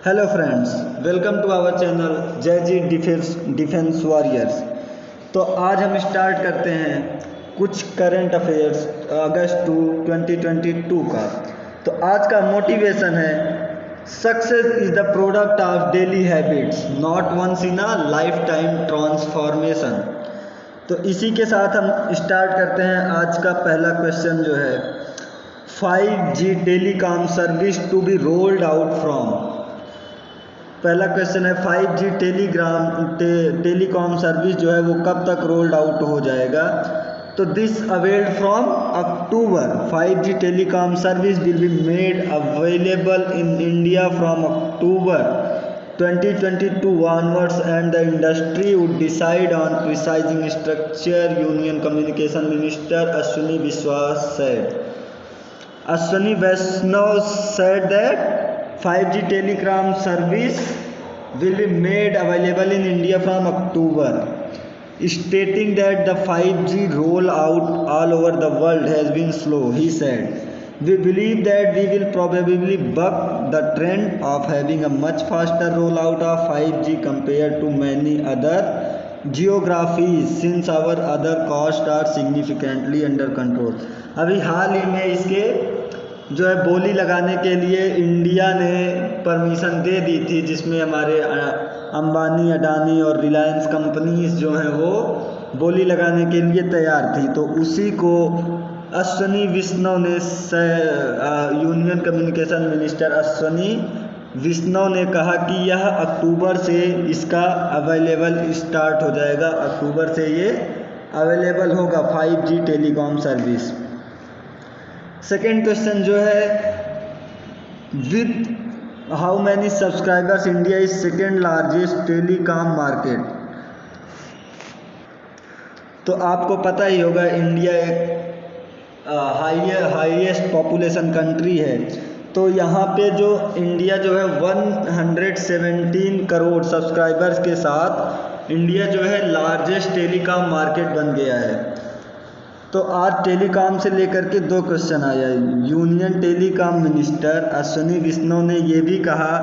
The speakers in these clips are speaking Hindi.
Hello friends, welcome to our channel Jai G defence warriors. तो आज हम स्टार्ट करते हैं कुछ करंट अफेयर्स अगस्त 2022 का। तो आज का मोटिवेशन है success is the product of daily habits not once in a lifetime transformation. तो इसी के साथ हम स्टार्ट करते हैं। आज का पहला क्वेश्चन जो है 5G telecom service to be rolled out from. पहला क्वेश्चन है 5G टेलीकॉम सर्विस जो है वो कब तक रोल्ड आउट हो जाएगा। तो this availed from October 5G telecom service will be made available in India from October 2022 onwards and the industry would decide on precising structure, Union Communication Minister Ashwini Vishwas said. Ashwini Vaishnaw said that 5G telecom service will be made available in India from October, stating that the 5G rollout all over the world has been slow. He said, "We believe that we will probably buck the trend of having a much faster rollout of 5G compared to many other geographies since our other costs are significantly under control." अभी हाल ही में इसके जो है बोली लगाने के लिए इंडिया ने परमिशन दे दी थी, जिसमें हमारे अंबानी, अडानी और रिलायंस कंपनीज जो हैं वो बोली लगाने के लिए तैयार थी। तो उसी को अश्विनी वैष्णव ने यूनियन कम्युनिकेशन मिनिस्टर अश्विनी वैष्णव ने कहा कि यह अक्टूबर से इसका अवेलेबल स्टार्ट हो जाएगा। अक्टूबर से ये अवेलेबल होगा 5G telecom service. Second question जो है with how many subscribers India is second largest telecom market. तो आपको पता ही होगा इंडिया एक हाईएस्ट पॉपुलेशन कंट्री है। तो यहाँ पे जो इंडिया जो है 117 करोड़ सब्सक्राइबर्स के साथ इंडिया जो है लार्जेस्ट टेलीकॉम मार्केट बन गया है। तो आज टेलीकॉम से लेकर के दो क्वेश्चन आया। यूनियन टेलीकॉम मिनिस्टर अश्विनी वैष्णव ने ये भी कहा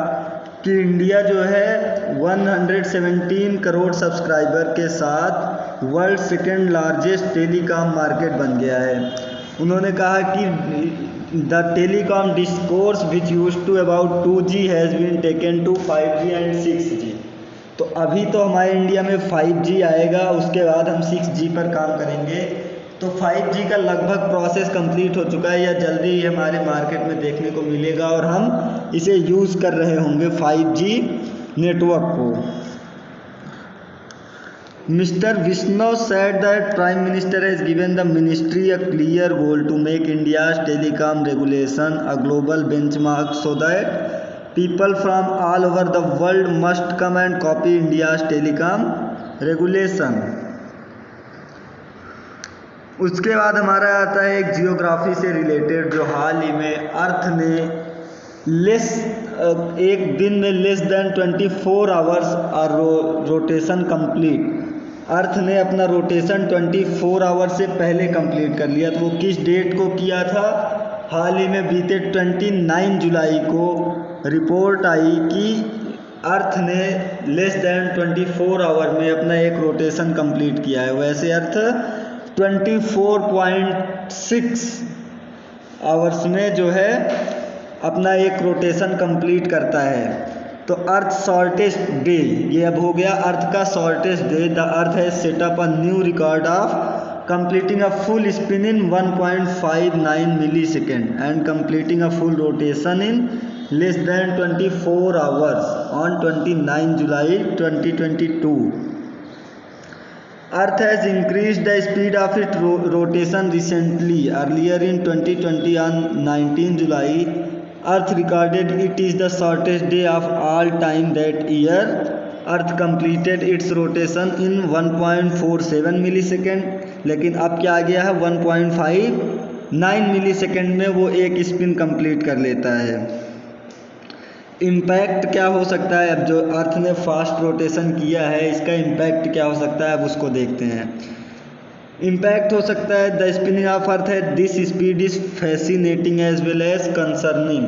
कि इंडिया जो है 117 करोड़ सब्सक्राइबर के साथ world second largest telecom market बन गया है। उन्होंने कहा कि the telecom discourse which use to about 2G has been taken to 5G and 6G। तो अभी तो हमारे इंडिया में 5G आएगा, उसके बाद हम 6G पर काम करेंगे। तो 5G का लगभग प्रोसेस कंप्लीट हो चुका है या जल्दी ही हमारे मार्केट में देखने को मिलेगा और हम इसे यूज़ कर रहे होंगे 5G नेटवर्क को। Mister Vishnu said that Prime Minister has given the ministry a clear goal to make India's telecom regulation a global benchmark so that people from all over the world must come and copy India's telecom regulation। उसके बाद हमारा आता है एक जियोग्राफी से रिलेटेड, जो हाल ही में अर्थ ने एक दिन में लेस देन 24 आवर्स और रोटेशन कंप्लीट। अर्थ ने अपना रोटेशन 24 आवर से पहले कंप्लीट कर लिया। तो वो किस डेट को किया था? हाल ही में बीते 29 जुलाई को रिपोर्ट आई कि अर्थ ने लेस देन 24 आवर में अपना एक रोटेशन कंप्लीट किया है। वैसे अर्थ 24.6 आवर्स में जो है अपना एक रोटेशन कंप्लीट करता है। तो अर्थ शॉर्टेस्ट डे ये अब हो गया अर्थ का shortest day. The earth has set up a new record of completing a full spin in 1.59 milli second and completing a full rotation in less than 24 hours on 29 July 2022। Earth has increased the speed of its rotation recently. Earlier in 2020 on 19 July, Earth recorded it is the shortest day of all time that year. Earth completed its rotation in 1.47 millisecond, लेकिन अब क्या आ गया है 1.59 मिलीसेकेंड में वो एक स्पिन कंप्लीट कर लेता है। इम्पैक्ट क्या हो सकता है? अब जो अर्थ ने फास्ट रोटेशन किया है इसका इम्पैक्ट क्या हो सकता है, अब उसको देखते हैं। इम्पैक्ट हो सकता है द स्पिनिंग ऑफ अर्थ है this speed is fascinating as well as concerning.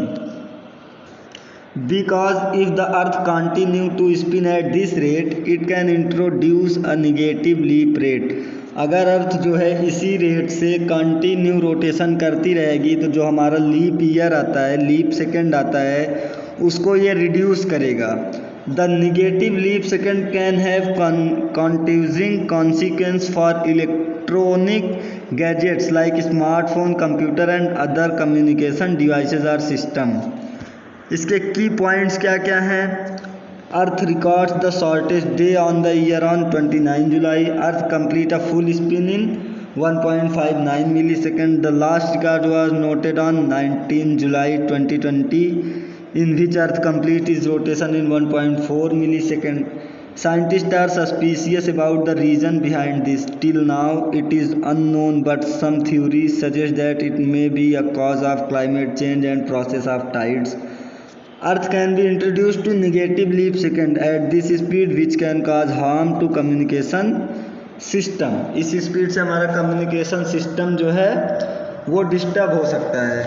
because if the earth continue to spin at this rate it can introduce a negative leap rate। अगर अर्थ जो है इसी रेट से कंटिन्यू रोटेशन करती रहेगी तो जो हमारा लीप ईयर आता है, लीप सेकंड आता है, उसको ये रिड्यूस करेगा। The negative leap second can have confusing consequence for electronic gadgets like smartphone, computer and other communication devices or system। इसके की पॉइंट्स क्या क्या हैं? Earth records the shortest day on the year on 29 July. Earth complete a full spin in 1.59 milli second. The last record was noted on 19 July 2020 in which earth complete is rotation in 1.4 milli second. Scientists are suspicious about the reason behind this. Till now, it is unknown, but some theories suggest that it may be a cause of climate change and process of tides. Earth can be introduced to negative leap second at this speed, which can cause harm to communication system. इस स्पीड से हमारा कम्युनिकेशन सिस्टम जो है वो डिस्टर्ब हो सकता है,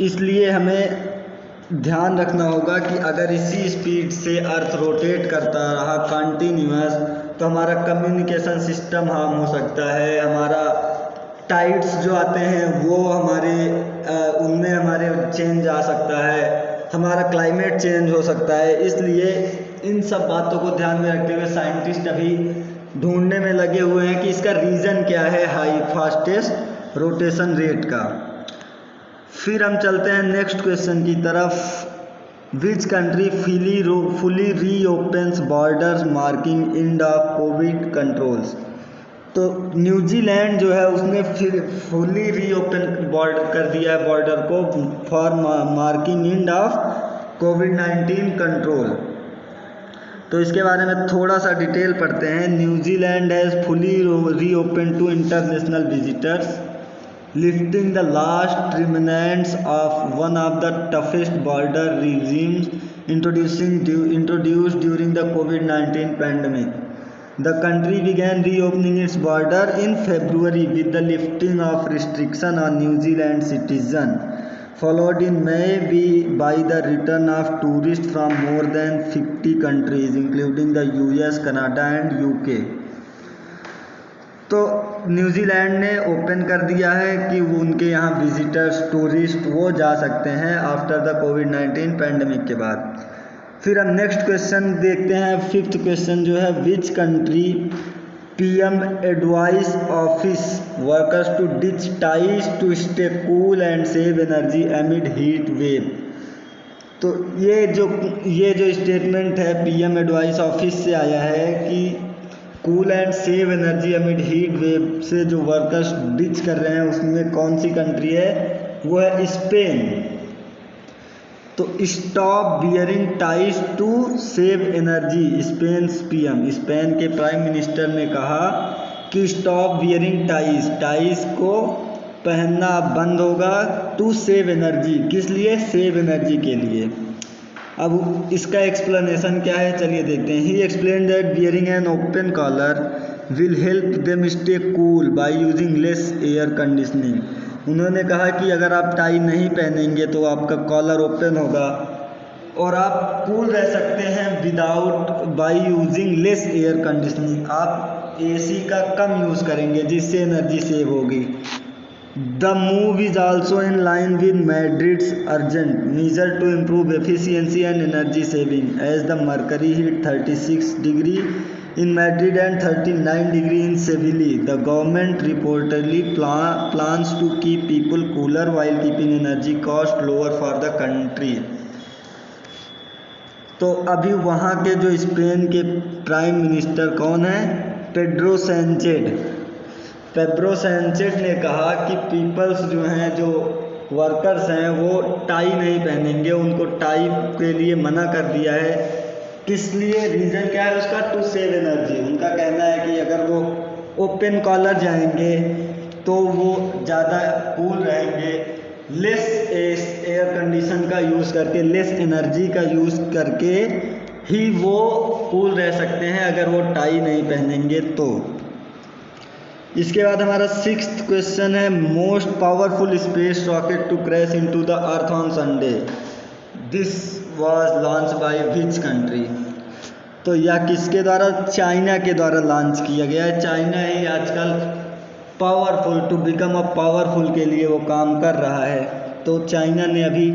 इसलिए हमें ध्यान रखना होगा कि अगर इसी स्पीड से अर्थ रोटेट करता रहा कंटिन्यूअस तो हमारा कम्युनिकेशन सिस्टम हार्म हो सकता है। हमारा टाइड्स जो आते हैं वो उनमें हमारे चेंज आ सकता है, हमारा क्लाइमेट चेंज हो सकता है। इसलिए इन सब बातों को ध्यान में रखते हुए साइंटिस्ट अभी ढूंढने में लगे हुए हैं कि इसका रीज़न क्या है हाई फास्टेस्ट रोटेशन रेट का। फिर हम चलते हैं नेक्स्ट क्वेश्चन की तरफ। Which country fully reopens borders marking end of covid controls. तो न्यूजीलैंड जो है उसने फिर फुली रीओपन कर दिया है बॉर्डर को फॉर मार्किंग एंड ऑफ कोविड-19 कंट्रोल। तो इसके बारे में थोड़ा सा डिटेल पढ़ते हैं। New Zealand has fully reopen to international visitors, lifting the last remnants of one of the toughest border regimes introduced during the COVID-19 pandemic. The country began reopening its border in February with the lifting of restriction on New Zealand citizens, followed in May by the return of tourists from more than 50 countries, including the US, Canada and UK. तो न्यूजीलैंड ने ओपन कर दिया है कि वो उनके यहाँ विजिटर्स, टूरिस्ट वो जा सकते हैं आफ्टर द कोविड-19 पैंडमिक के बाद। फिर हम नेक्स्ट क्वेश्चन देखते हैं। फिफ्थ क्वेश्चन जो है which country PM advice office workers to ditch ties to stay cool and save energy amid heat wave. तो ये जो स्टेटमेंट है PM एडवाइस ऑफिस से आया है कि cool and save energy amid heat wave से जो वर्कर्स डिच कर रहे हैं उसमें कौन सी कंट्री है? वो है स्पेन। तो stop bearing ties to save energy. Spain के प्राइम मिनिस्टर ने कहा कि स्टॉप बियरिंग टाइज को पहनना बंद होगा टू सेव एनर्जी। किस लिए? सेव एनर्जी के लिए। अब इसका एक्सप्लेनेशन क्या है चलिए देखते हैं। He explain that bearing an open collar will help them stay cool by using less air conditioning. उन्होंने कहा कि अगर आप टाई नहीं पहनेंगे तो आपका कॉलर ओपन होगा और आप कूल रह सकते हैं bye using less air conditioning. आप AC का कम यूज़ करेंगे जिससे एनर्जी सेव होगी। The move is also in line with Madrid's urgent measure to improve efficiency and energy saving, as the mercury hit 36 degree in Madrid and 39 degree in Seville. The government reportedly plans to keep people cooler while keeping energy cost lower for the country. तो अभी वहाँ के जो स्पेन के प्राइम मिनिस्टर कौन है? पेड्रो सैंचेज ने कहा कि पीपल्स जो हैं, जो वर्कर्स हैं वो टाई नहीं पहनेंगे, उनको टाई के लिए मना कर दिया है। किस लिए? रीज़न क्या है उसका? To save energy. उनका कहना है कि अगर वो ओपन कॉलर जाएंगे तो वो ज़्यादा कूल रहेंगे, लेस एयर कंडीशन का यूज़ करके, लेस एनर्जी का यूज़ करके ही वो कूल रह सकते हैं अगर वो टाई नहीं पहनेंगे तो। इसके बाद हमारा 6th क्वेश्चन है most powerful space rocket to crash into the earth on Sunday, this was launch by which country. तो यह किसके द्वारा, चाइना के द्वारा लॉन्च किया गया है। चाइना ही आजकल powerful, to become a powerful के लिए वो काम कर रहा है। तो चाइना ने अभी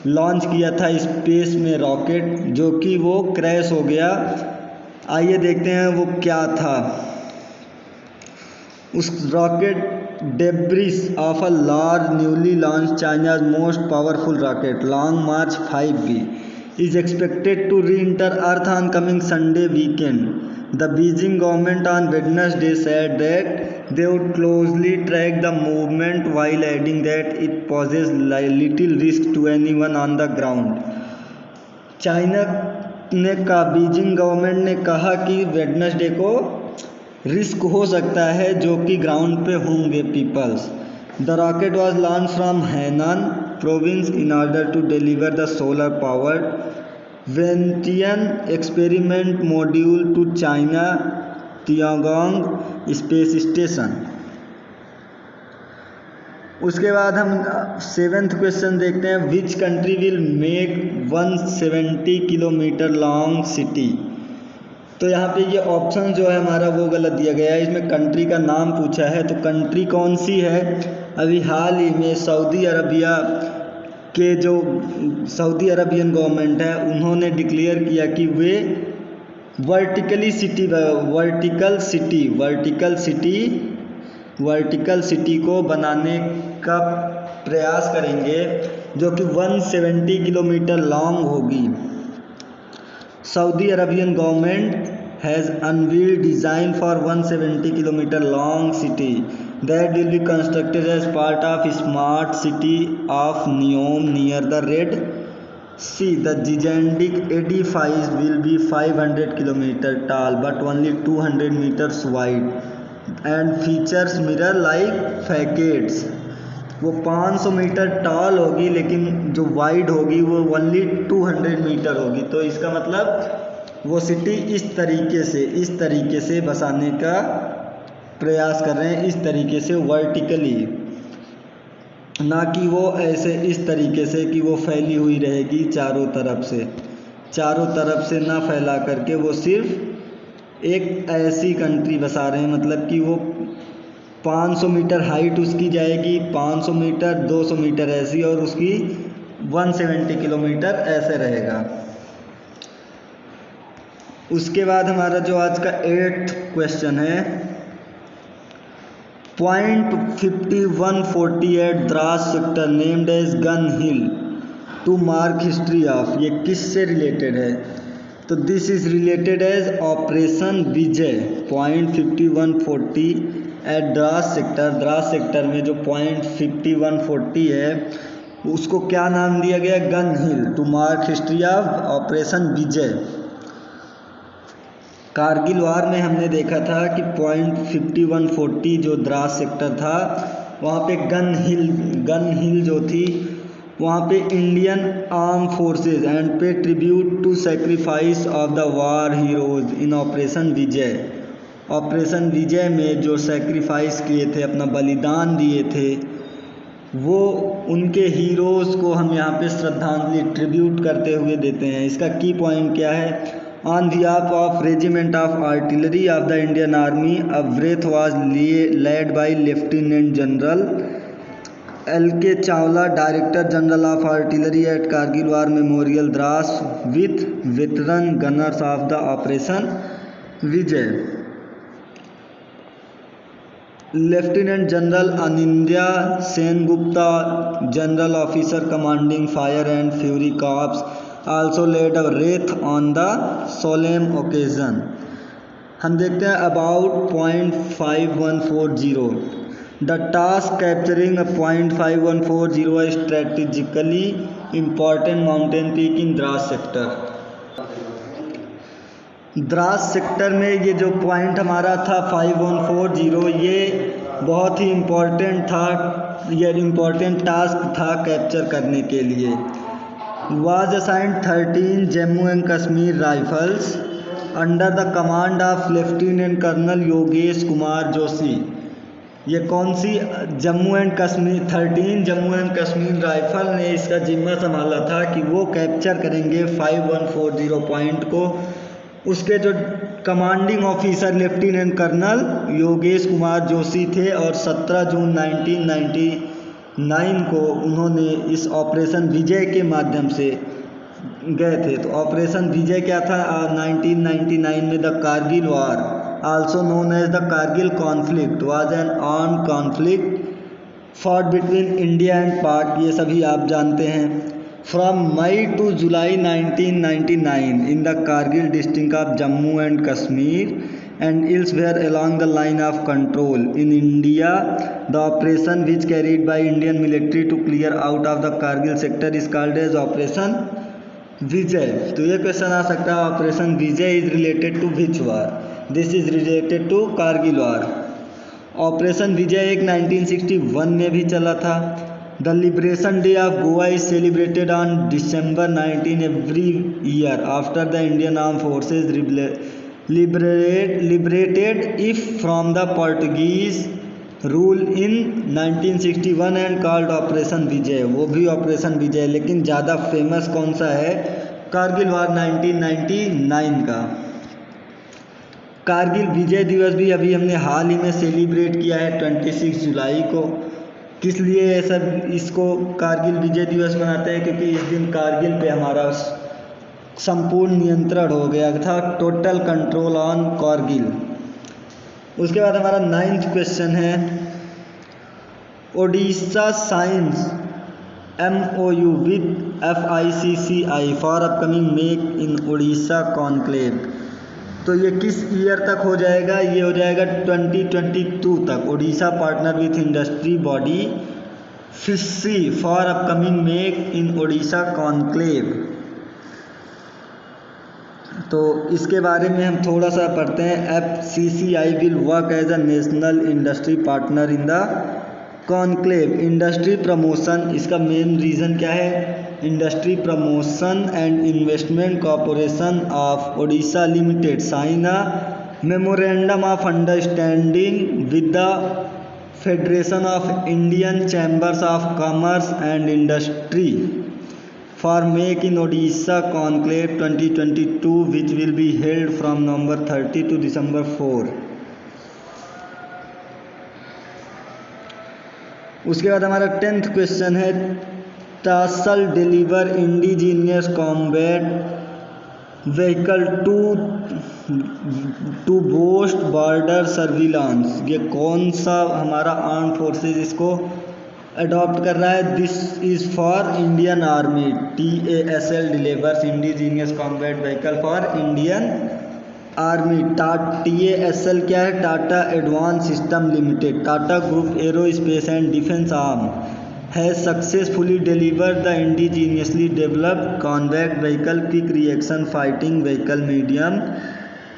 लॉन्च किया था स्पेस में रॉकेट, जो कि वो क्रैश हो गया। आइए देखते हैं वो क्या था। उस rocket debris of a large newly launch China's most powerful rocket long March 5B is expected to re-enter Earth on coming Sunday weekend. The Beijing government on Wednesday said that they would closely track the movement while adding that it poses little risk to anyone on the ground. China ने कहा, बीजिंग गवर्नमेंट ने कहा कि वेडनेसडे को रिस्क हो सकता है जो कि ग्राउंड पे होंगे peoples. The rocket was launch from Hainan province in order to deliver the solar powered Wentian experiment module to China Tiangong space station. उसके बाद हम 7th क्वेश्चन देखते हैं, which country will make 170 kilometre long city. तो यहाँ पे ये ऑप्शन जो है हमारा वो गलत दिया गया है, इसमें कंट्री का नाम पूछा है। तो कंट्री कौन सी है, अभी हाल ही में सऊदी अरबिया के जो सऊदी अरबियन गवर्नमेंट है उन्होंने डिक्लेयर किया कि वे वर्टिकल सिटी को बनाने का प्रयास करेंगे, जो कि 170 किलोमीटर लॉन्ग होगी। Saudi Arabian government has unveiled design for 170 km long city that will be constructed as part of smart city of Neom near the Red Sea. The gigantic edifice will be 500 km tall but only 200 meters wide and features mirror-like facades. वो 500 मीटर टॉल होगी लेकिन जो वाइड होगी वो ओनली 200 मीटर होगी। तो इसका मतलब वो सिटी इस तरीके से बसाने का प्रयास कर रहे हैं, इस तरीके से वर्टिकली, ना कि वो ऐसे इस तरीके से कि वो फैली हुई रहेगी चारों तरफ से ना फैला करके वो सिर्फ एक ऐसी कंट्री बसा रहे हैं, मतलब कि वो 500 मीटर हाइट उसकी जाएगी, 500 मीटर 200 मीटर ऐसी, और उसकी 170 किलोमीटर ऐसे रहेगा। उसके बाद हमारा जो आज का 8th क्वेश्चन है, point 5148 Dras sector named as gun hill to mark history of, ये किससे रिलेटेड है। तो this is related as operation Vijay. Point 5140 at Dras sector में जो पॉइंट 5140 है उसको क्या नाम दिया गया, gun hill, to mark history of operation Vijay. Kargil war में हमने देखा था कि पॉइंट 5140 जो द्रास सेक्टर था वहाँ पे गन हिल जो थी वहाँ पे Indian arm forces and pay tribute to sacrifice of the war heroes in operation Vijay में जो सेक्रीफाइस किए थे, अपना बलिदान दिए थे, वो उनके हीरोज़ को हम यहाँ पे श्रद्धांजलि ट्रिब्यूट करते हुए देते हैं। इसका की पॉइंट क्या है, on behalf of regiment of artillery of the Indian army a wreath was laid by lieutenant general LK Chawla, director general of artillery at Kargil war memorial Dras with veteran gunners of the operation Vijay. Lieutenant general Anindya Sengupta, general officer commanding fire and fury corps, also laid a wreath on the solemn occasion. हम देखते हैं about point 5140 the task capturing point 5140 strategically important mountain peak in Dras sector. Dras sector में ये जो पॉइंट हमारा था 5140 ये बहुत ही इम्पोर्टेंट था, ये इम्पोर्टेंट टास्क था कैप्चर करने के लिए। Was assigned 13 Jammu and Kashmir rifles under the command of lieutenant colonel Yogesh Kumar Joshi ये कौन सी? Jammu and Kashmir 13 Jammu and Kashmir rifle ने इसका जिम्मा संभाला था कि वो कैप्चर करेंगे 5140 पॉइंट को। उसके जो commanding officer lieutenant colonel Yogesh Kumar Joshi थे और 17 जून 1999 को उन्होंने इस ऑपरेशन विजय के माध्यम से गए थे। तो ऑपरेशन विजय क्या था? 1999 में the Kargil war also known as the Kargil conflict was an armed conflict fought between India and Pak, ये सभी आप जानते हैं। From May to July 1999 in the Kargil district of Jammu and Kashmir and elsewhere along the line of control in India, the operation which carried by Indian military to clear out of the Kargil sector is called as Operation Vijay। तो ये क्वेश्चन आ सकता है, operation Vijay is related to which war? This is related to Kargil war. Operation Vijay एक 1961 में भी चला था। The liberation day of Goa is celebrated on December 19 every year after the Indian arm forces liberated it from the Portuguese rule in 1961 and called operation Vijay. वो भी ऑपरेशन विजय, लेकिन ज़्यादा फेमस कौन सा है? कारगिल वॉर 1999 का। कारगिल विजय दिवस भी अभी हमने हाल ही में सेलिब्रेट किया है 26 जुलाई को। किस लिए ये सब इसको कारगिल विजय दिवस मनाते हैं? क्योंकि इस दिन कारगिल पे हमारा संपूर्ण नियंत्रण हो गया था, टोटल कंट्रोल ऑन कारगिल। उसके बाद हमारा 9th क्वेश्चन है, Odisha science MOU with FICCI for upcoming make in Odisha conclave. तो ये किस ईयर तक हो जाएगा? ये हो जाएगा 2022 तक। Odisha partner with industry body FICCI for upcoming make in Odisha conclave. तो इसके बारे में हम थोड़ा सा पढ़ते हैं। FCCI will work as a national industry partner in the conclave. Industry promotion, इसका मेन रीज़न क्या है? Industry promotion and investment corporation of Odisha limited sign a memorandum of understanding with the federation of Indian chambers of commerce and industry for Make in Odisha Conclave 2022 which will be held from November 30 to December 4। उसके बाद हमारा 10th क्वेश्चन है, TASL deliver indigenous combat vehicle to boost border surveillance. ये कौन सा हमारा आर्म फोर्सेज इसको अडॉप्ट कर रहा है? This is for Indian army. TASL delivers indigenous combat vehicle for Indian army. TASL क्या है? Tata advance system limited. Tata group aerospace and defence arm has successfully delivered the indigenously developed combat vehicle quick reaction fighting vehicle medium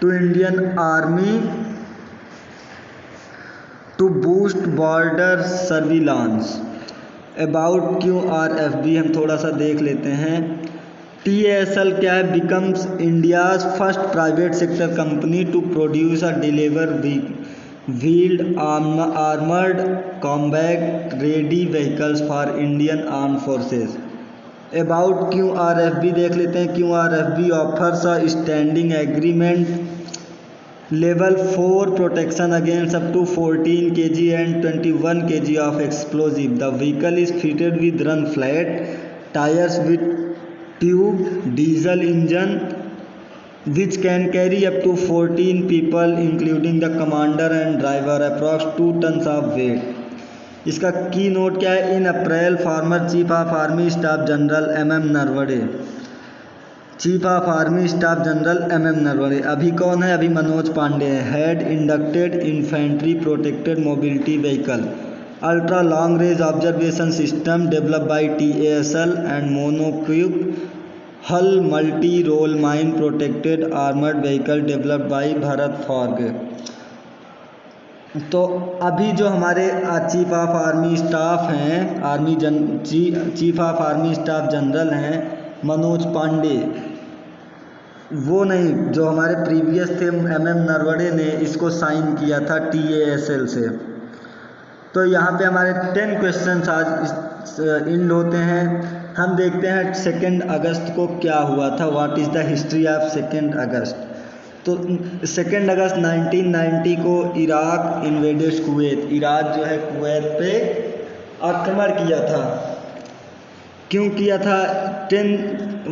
to Indian army to boost border surveillance. About QRFB हम थोड़ा सा देख लेते हैं। TASL क्या है? Becomes India's first private sector company to produce a deliver wheeled armoured combat ready vehicles for Indian arm forces. About QRFB देख लेते हैं। QRFB offers a standing agreement Level 4 protection against up to 14 kg and 21 kg of explosive. The vehicle is fitted with run flat tires with tube diesel engine which can carry up to 14 people including the commander and driver, approx 2 tons of weight। इसका की नोट क्या है? In April former chief of army staff general MM Naravane, chief of army staff general MM Naravane. अभी कौन है? अभी मनोज पांडे है। Had inducted infantry protected mobility vehicle ultra long range observation system developed by TASL and monocoque hull multi role mine protected armoured vehicle developed by Bharat forge. तो अभी जो हमारे चीफ ऑफ आर्मी स्टाफ हैं, chief of army staff general हैं मनोज पांडे, वो नहीं, जो हमारे प्रीवियस थे MM नरवणे ने इसको साइन किया था TASL से। तो यहाँ पे हमारे 10 क्वेश्चन आज एंड होते हैं। हम देखते हैं 2 अगस्त को क्या हुआ था, what is the history of 2 अगस्त। तो 2 अगस्त 1990 को इराक इन्वेडेड कुवैत, इराक जो है कुवैत पे आक्रमण किया था। क्यों किया था?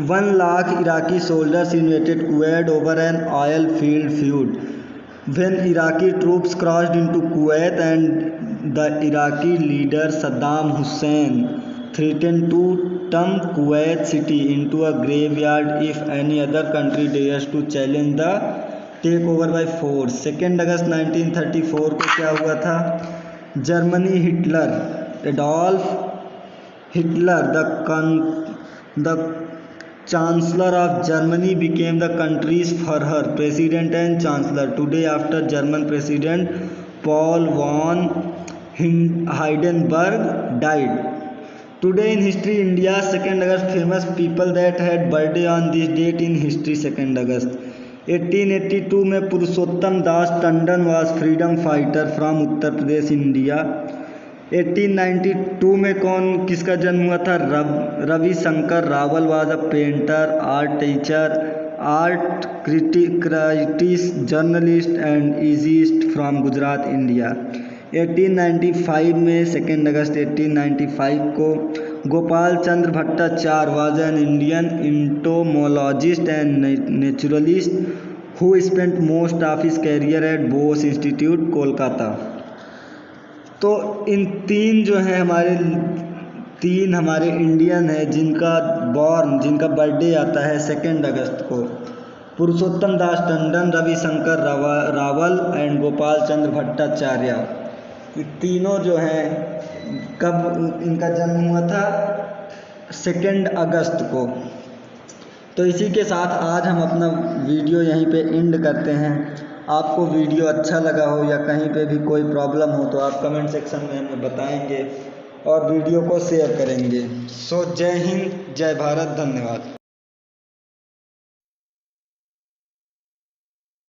1 lakh Iraqi soldiers invaded Kuwait over an oil field feud. When Iraqi troops crossed into Kuwait and the Iraqi leader Saddam Hussein threatened to turn Kuwait city into a graveyard if any other country dares to challenge the takeover by force। 2 अगस्त 1934 को क्या हुआ था? Germany Hitler, Adolf Hitler the Chancellor of Germany became the country's her president and chancellor today after German President Paul von Hindenburg died। Today in history India 2 August famous people that had birthday on this date in history 2 August 1882 में Purushottam Das Tandon was freedom fighter from Uttar Pradesh India. 1892 में किसका जन्म हुआ था? Ravishankar Raval was a painter, art teacher, art critic, journalist and essayist from Gujarat India. 1895 में 2 अगस्त 1895 को Gopal Chandra Bhattacharya was an Indian entomologist and naturalist who spent most of his career at Bose institute Kolkata. तो इन 3 जो हैं हमारे इंडियन हैं जिनका बर्थडे आता है 2 अगस्त को। पुरुषोत्तम दास टंडन, रविशंकर रावल एंड गोपाल चंद्र भट्टाचार्य। ये तीनों जो हैं कब इनका जन्म हुआ था? 2 अगस्त को। तो इसी के साथ आज हम अपना वीडियो यहीं पे एंड करते हैं। आपको वीडियो अच्छा लगा हो या कहीं पे भी कोई प्रॉब्लम हो तो आप कमेंट सेक्शन में हमें बताएंगे और वीडियो को शेयर करेंगे। सो जय हिंद, जय भारत, धन्यवाद।